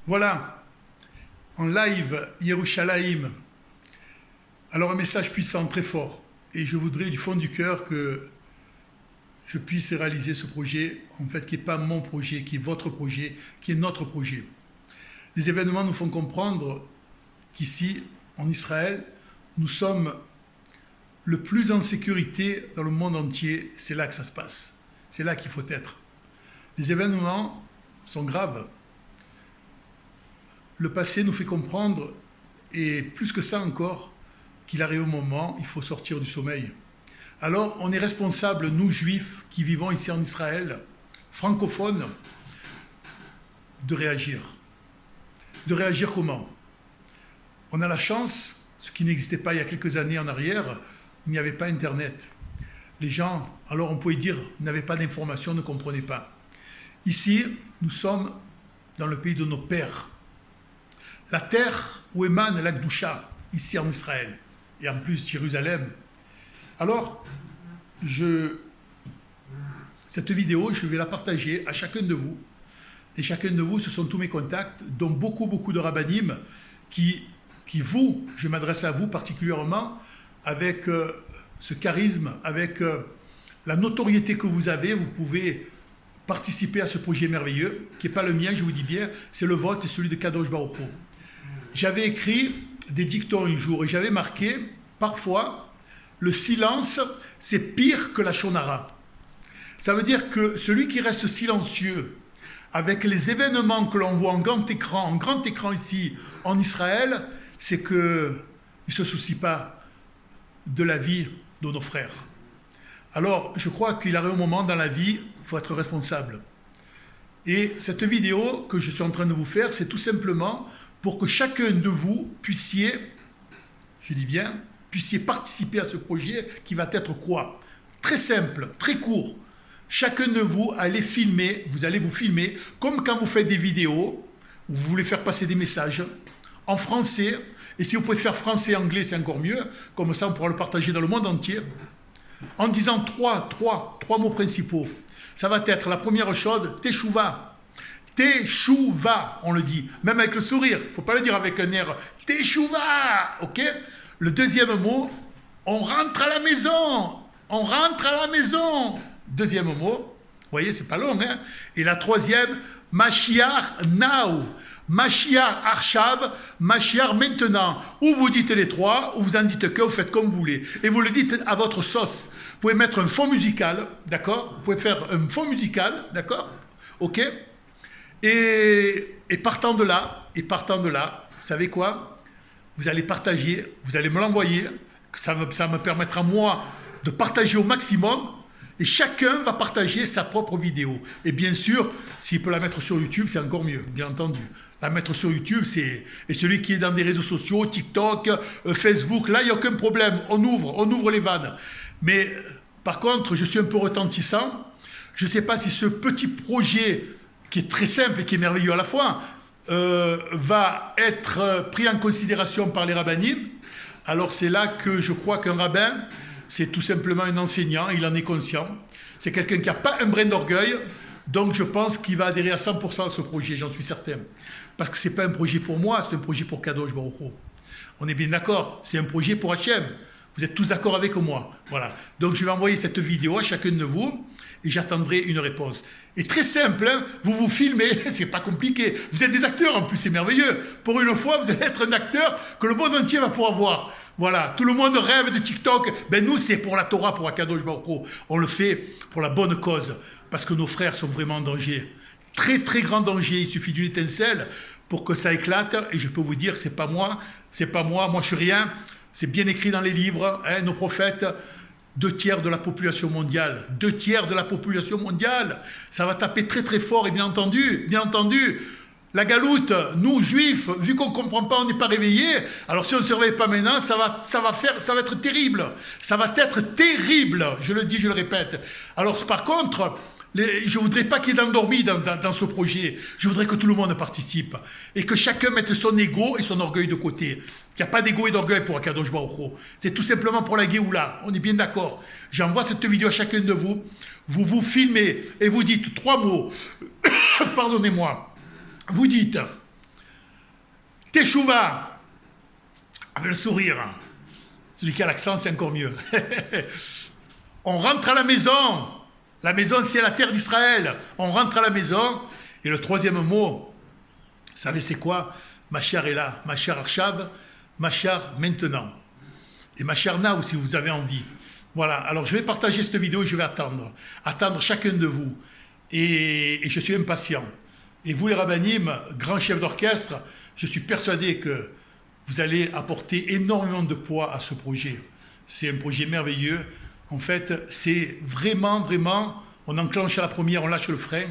Voilà, en live, Yerushalayim. Alors un message puissant, très fort. Et je voudrais du fond du cœur que je puisse réaliser ce projet, en fait, qui n'est pas mon projet, qui est votre projet, qui est notre projet. Les événements nous font comprendre qu'ici, en Israël, nous sommes le plus en sécurité dans le monde entier. C'est là que ça se passe. C'est là qu'il faut être. Les événements sont graves. Le passé nous fait comprendre, et plus que ça encore, qu'il arrive un moment, il faut sortir du sommeil. Alors, on est responsable, nous juifs, qui vivons ici en Israël, francophones, de réagir. De réagir comment? On a la chance, ce qui n'existait pas il y a quelques années en arrière, il n'y avait pas Internet. Les gens, alors on pouvait dire, n'avaient pas d'informations, ne comprenaient pas. Ici, nous sommes dans le pays de nos pères. La terre où émane la Gdoucha, ici en Israël, et en plus Jérusalem. Alors, cette vidéo, je vais la partager à chacun de vous. Et chacun de vous, ce sont tous mes contacts, dont beaucoup de rabbinim qui vous, je m'adresse à vous particulièrement, avec ce charisme, avec la notoriété que vous avez, vous pouvez participer à ce projet merveilleux, qui n'est pas le mien, je vous dis bien, c'est le vôtre, c'est celui de Kadosh Baruch Hu. J'avais écrit des dictons un jour et j'avais marqué, parfois, le silence, c'est pire que la shonara. Ça veut dire que celui qui reste silencieux, avec les événements que l'on voit en grand écran ici en Israël, c'est qu'il ne se soucie pas de la vie de nos frères. Alors, je crois qu'il arrive un moment dans la vie, il faut être responsable. Et cette vidéo que je suis en train de vous faire, c'est tout simplement pour que chacun de vous puissiez, je dis bien, puissiez participer à ce projet qui va être quoi? Très simple, très court. Chacun de vous allez vous filmer, comme quand vous faites des vidéos, vous voulez faire passer des messages en français, et si vous pouvez faire français et anglais, c'est encore mieux, comme ça on pourra le partager dans le monde entier, en disant trois mots principaux. Ça va être la première chose, Teshuvah. Teshuvah, on le dit, même avec le sourire, il ne faut pas le dire avec un air, Teshuvah, ok? Le deuxième mot, on rentre à la maison, on rentre à la maison. Deuxième mot, vous voyez, c'est pas long, hein? Et la troisième, Mashiach now, Mashiach Arshav, Mashiach maintenant. Ou vous dites les trois, ou vous en dites que, vous faites comme vous voulez. Et vous le dites à votre sauce. Vous pouvez mettre un fond musical, d'accord? Vous pouvez faire un fond musical, d'accord? Ok? Et partant de là, vous savez quoi? Vous allez partager, vous allez me l'envoyer. Ça me permettra, moi, de partager au maximum. Et chacun va partager sa propre vidéo. Et bien sûr, s'il peut la mettre sur YouTube, c'est encore mieux, bien entendu. La mettre sur YouTube, et celui qui est dans des réseaux sociaux, TikTok, Facebook, là, il n'y a aucun problème. On ouvre les vannes. Mais par contre, je suis un peu retentissant. Je ne sais pas si ce petit projet, qui est très simple et qui est merveilleux à la fois, va être pris en considération par les rabbinim. Alors c'est là que je crois qu'un rabbin, c'est tout simplement un enseignant, il en est conscient. C'est quelqu'un qui n'a pas un brin d'orgueil, donc je pense qu'il va adhérer à 100% à ce projet, j'en suis certain. Parce que ce n'est pas un projet pour moi, c'est un projet pour Kadosh Baruch Hu. On est bien d'accord, c'est un projet pour Hachem. Vous êtes tous d'accord avec moi. Voilà. Donc je vais envoyer cette vidéo à chacun de vous et j'attendrai une réponse. Et très simple, hein, vous vous filmez, c'est pas compliqué. Vous êtes des acteurs en plus, c'est merveilleux. Pour une fois, vous allez être un acteur que le monde entier va pouvoir voir. Voilà, tout le monde rêve de TikTok. Ben nous, c'est pour la Torah, pour Akadosh Baruch Hu. On le fait pour la bonne cause, parce que nos frères sont vraiment en danger. Très grand danger, il suffit d'une étincelle pour que ça éclate. Et je peux vous dire que c'est pas moi, moi je suis rien. C'est bien écrit dans les livres, hein, nos prophètes. 2/3 de la population mondiale. 2/3 de la population mondiale. Ça va taper très fort et bien entendu, la galoute, nous juifs, vu qu'on ne comprend pas, on n'est pas réveillés. Alors si on ne se réveille pas maintenant, ça va être terrible. Ça va être terrible. Je le dis, je le répète. Alors par contre, je ne voudrais pas qu'il y ait d'endormis dans ce projet. Je voudrais que tout le monde participe. Et que chacun mette son ego et son orgueil de côté. Il n'y a pas d'ego et d'orgueil pour Akadosh Baruch Hu. C'est tout simplement pour la Géoula. On est bien d'accord. J'envoie cette vidéo à chacun de vous. Vous vous filmez et vous dites 3 mots. Pardonnez-moi. Vous dites Teshuva, avec le sourire. Celui qui a l'accent, c'est encore mieux. On rentre à la maison. La maison, c'est la terre d'Israël. On rentre à la maison. Et le troisième mot, vous savez c'est quoi? Machar est là. Machar Arshav. Machar maintenant. Et Machar now, si vous avez envie. Voilà. Alors, je vais partager cette vidéo et je vais attendre. Attendre chacun de vous. Et je suis impatient. Et vous, les rabbinim, grands chefs d'orchestre, je suis persuadé que vous allez apporter énormément de poids à ce projet. C'est un projet merveilleux. En fait, c'est vraiment, on enclenche à la première, on lâche le frein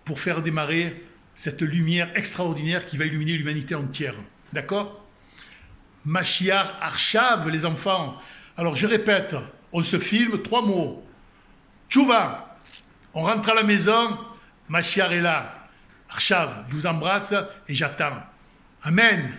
pour faire démarrer cette lumière extraordinaire qui va illuminer l'humanité entière. D'accord? Mashiach Arshav, les enfants. Alors, je répète, on se filme, 3 mots. Tchouva, on rentre à la maison, Mashiach est là. Arshav, je vous embrasse et j'attends. Amen.